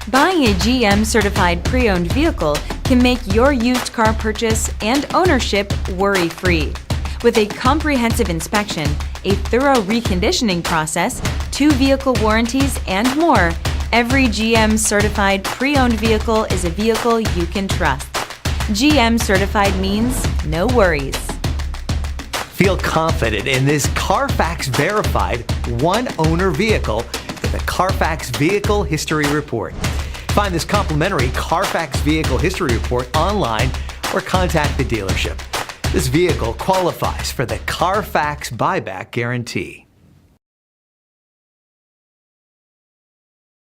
Buying a GM certified pre-owned vehicle can make your used car purchase and ownership worry-free. With a comprehensive inspection, a thorough reconditioning process, 2 vehicle warranties, and more, every GM certified pre-owned vehicle is a vehicle you can trust. GM certified means no worries. Feel confident in this Carfax verified one-owner vehicle with a Carfax Vehicle History Report. Find this complimentary Carfax Vehicle History Report online or contact the dealership. This vehicle qualifies for the Carfax Buyback Guarantee.